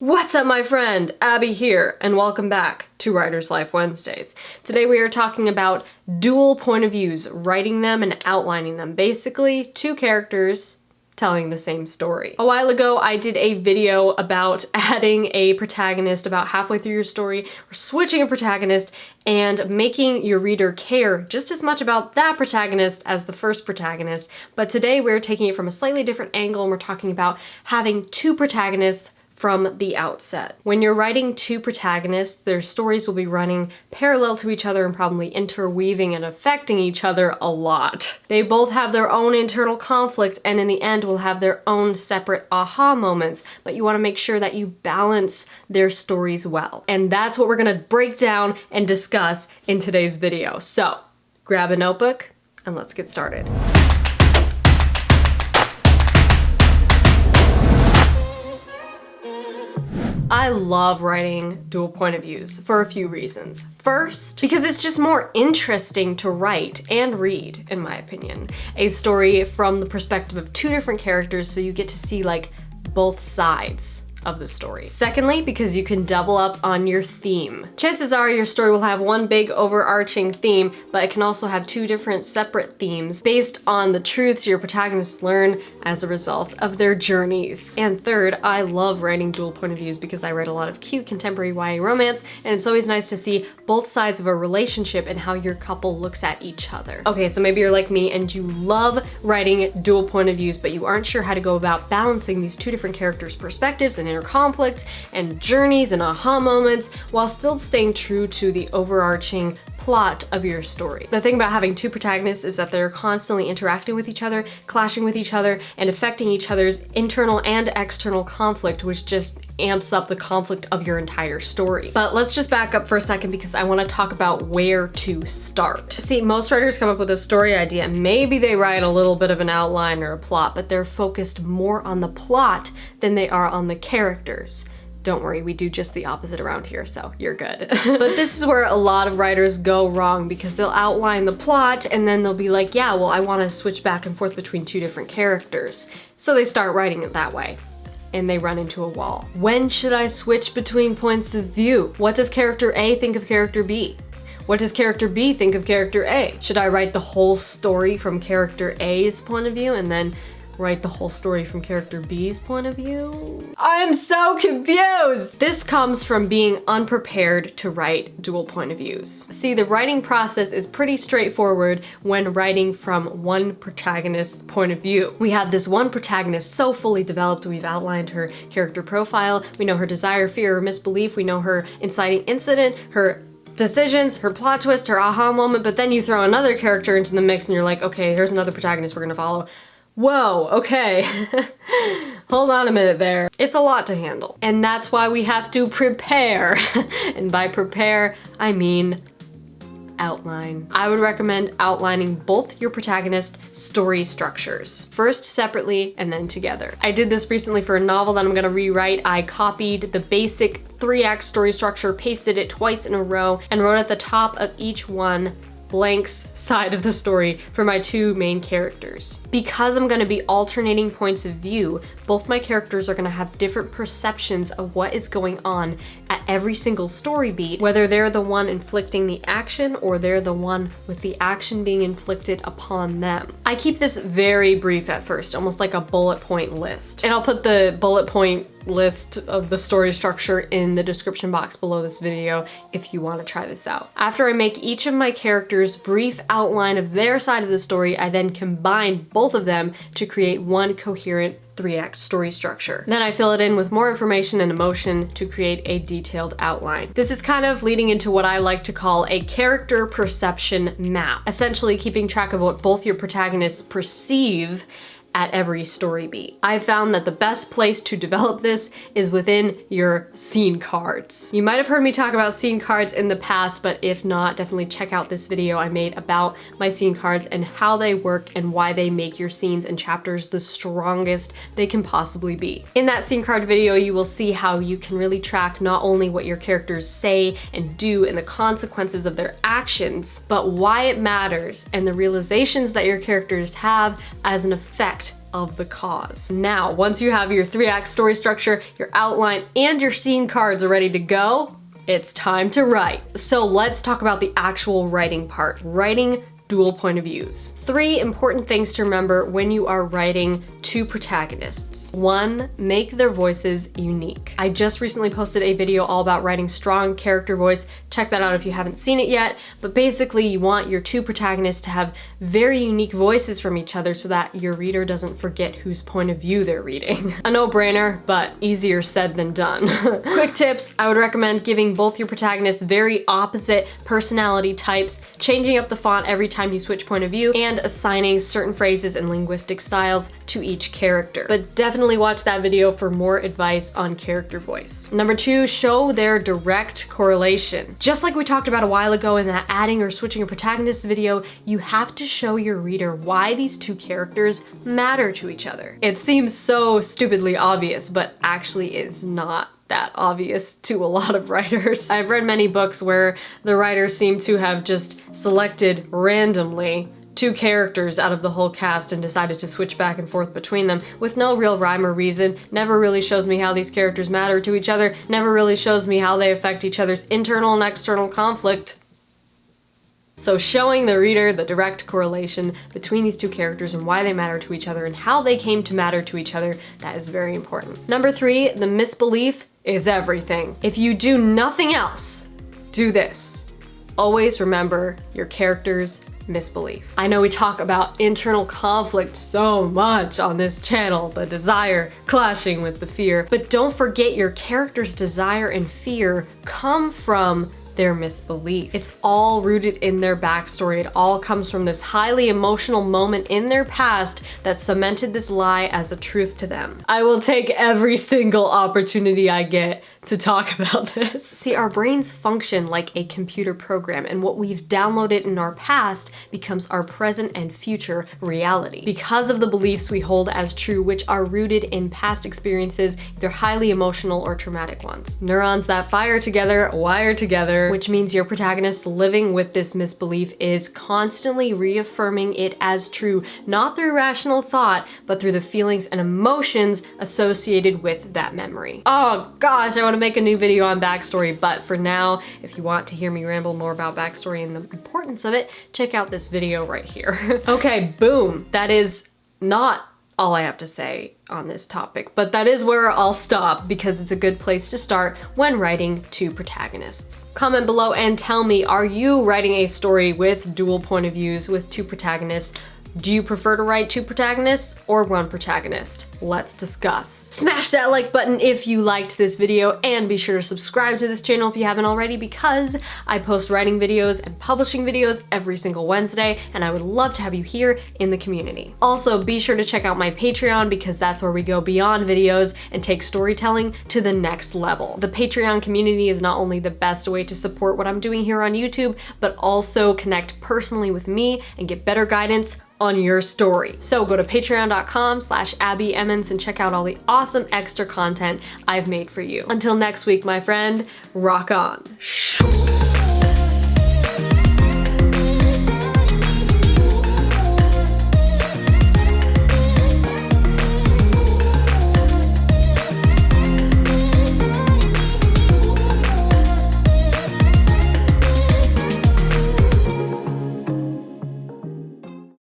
What's up, my friend? Abby here, and welcome back to Writer's Life Wednesdays. Today we are talking about dual point of views, writing them and outlining them. Basically, two characters telling the same story. A while ago, I did a video about adding a protagonist about halfway through your story, or switching a protagonist, and making your reader care just as much about that protagonist as the first protagonist. But today we're taking it from a slightly different angle, and we're talking about having two protagonists from the outset. When you're writing two protagonists, their stories will be running parallel to each other and probably interweaving and affecting each other a lot. They both have their own internal conflict and in the end will have their own separate aha moments, but you want to make sure that you balance their stories well. And that's what we're going to break down and discuss in today's video. So grab a notebook and let's get started. I love writing dual point of views for a few reasons. First, because it's just more interesting to write and read, in my opinion, a story from the perspective of two different characters, so you get to see like both sides of the story. Secondly, because you can double up on your theme. Chances are your story will have one big overarching theme, but it can also have two different separate themes based on the truths your protagonists learn as a result of their journeys. And third, I love writing dual point of views because I write a lot of cute contemporary YA romance, and it's always nice to see both sides of a relationship and how your couple looks at each other. Okay, so maybe you're like me and you love writing dual point of views, but you aren't sure how to go about balancing these two different characters' perspectives and inner conflict and journeys and aha moments while still staying true to the overarching plot of your story. The thing about having two protagonists is that they're constantly interacting with each other, clashing with each other, and affecting each other's internal and external conflict, which just amps up the conflict of your entire story. But let's just back up for a second because I want to talk about where to start. See, most writers come up with a story idea and maybe they write a little bit of an outline or a plot, but they're focused more on the plot than they are on the characters. Don't worry, we do just the opposite around here, so you're good. But this is where a lot of writers go wrong because they'll outline the plot and then they'll be like, yeah, well, I want to switch back and forth between two different characters. So they start writing it that way and they run into a wall. When should I switch between points of view? What does character A think of character B? What does character B think of character A? Should I write the whole story from character A's point of view and then write the whole story from character B's point of view? I am so confused! This comes from being unprepared to write dual point of views. See, the writing process is pretty straightforward when writing from one protagonist's point of view. We have this one protagonist so fully developed, we've outlined her character profile, we know her desire, fear, or misbelief, we know her inciting incident, her decisions, her plot twist, her aha moment, but then you throw another character into the mix and you're like, okay, here's another protagonist we're gonna follow. Whoa, okay. Hold on a minute there. It's a lot to handle. And that's why we have to prepare. And by prepare, I mean outline. I would recommend outlining both your protagonist story structures. First separately and then together. I did this recently for a novel that I'm gonna rewrite. I copied the basic 3-act story structure, pasted it twice in a row, and wrote at the top of each one Blank's side of the story for my two main characters. Because I'm going to be alternating points of view, both my characters are going to have different perceptions of what is going on at every single story beat, whether they're the one inflicting the action or they're the one with the action being inflicted upon them. I keep this very brief at first, almost like a bullet point list. And I'll put the bullet point list of the story structure in the description box below this video if you want to try this out. After I make each of my characters' brief outline of their side of the story, I then combine both of them to create one coherent 3-act story structure. Then I fill it in with more information and emotion to create a detailed outline. This is kind of leading into what I like to call a character perception map, essentially keeping track of what both your protagonists perceive at every story beat. I've found that the best place to develop this is within your scene cards. You might have heard me talk about scene cards in the past, but if not, definitely check out this video I made about my scene cards and how they work and why they make your scenes and chapters the strongest they can possibly be. In that scene card video, you will see how you can really track not only what your characters say and do and the consequences of their actions, but why it matters and the realizations that your characters have as an effect act of the cause. Now, once you have your 3-act story structure, your outline, and your scene cards are ready to go, it's time to write. So let's talk about the actual writing part, writing dual point of views. 3 important things to remember when you are writing 2 protagonists. 1, make their voices unique. I just recently posted a video all about writing strong character voice. Check that out if you haven't seen it yet. But basically, you want your 2 protagonists to have very unique voices from each other so that your reader doesn't forget whose point of view they're reading. A no-brainer, but easier said than done. Quick tips, I would recommend giving both your protagonists very opposite personality types, changing up the font every time you switch point of view, and assigning certain phrases and linguistic styles to each character. But definitely watch that video for more advice on character voice. Number 2, show their direct correlation. Just like we talked about a while ago in that adding or switching a protagonist video, you have to show your reader why these 2 characters matter to each other. It seems so stupidly obvious, but actually is not that obvious to a lot of writers. I've read many books where the writers seem to have just selected randomly 2 characters out of the whole cast and decided to switch back and forth between them with no real rhyme or reason, never really shows me how these characters matter to each other, never really shows me how they affect each other's internal and external conflict. So showing the reader the direct correlation between these 2 characters and why they matter to each other and how they came to matter to each other, that is very important. Number 3, the misbelief is everything. If you do nothing else, do this. Always remember your character's misbelief. I know we talk about internal conflict so much on this channel, the desire clashing with the fear, but don't forget your character's desire and fear come from their misbelief. It's all rooted in their backstory. It all comes from this highly emotional moment in their past that cemented this lie as a truth to them. I will take every single opportunity I get to talk about this. See, our brains function like a computer program, and what we've downloaded in our past becomes our present and future reality because of the beliefs we hold as true, which are rooted in past experiences, either highly emotional or traumatic ones. Neurons that fire together wire together, which means your protagonist living with this misbelief is constantly reaffirming it as true, not through rational thought, but through the feelings and emotions associated with that memory. Oh gosh, I want to make a new video on backstory, but for now, if you want to hear me ramble more about backstory and the importance of it, check out this video right here. Okay, boom. That is not all I have to say on this topic, but that is where I'll stop because it's a good place to start when writing 2 protagonists. Comment below and tell me, are you writing a story with dual point of views with 2 protagonists? Do you prefer to write 2 protagonists or 1 protagonist? Let's discuss. Smash that like button if you liked this video, and be sure to subscribe to this channel if you haven't already, because I post writing videos and publishing videos every single Wednesday, and I would love to have you here in the community. Also, be sure to check out my Patreon because that's where we go beyond videos and take storytelling to the next level. The Patreon community is not only the best way to support what I'm doing here on YouTube, but also connect personally with me and get better guidance on your story. So go to patreon.com/Abbie Emmons and check out all the awesome extra content I've made for you. Until next week, my friend, rock on.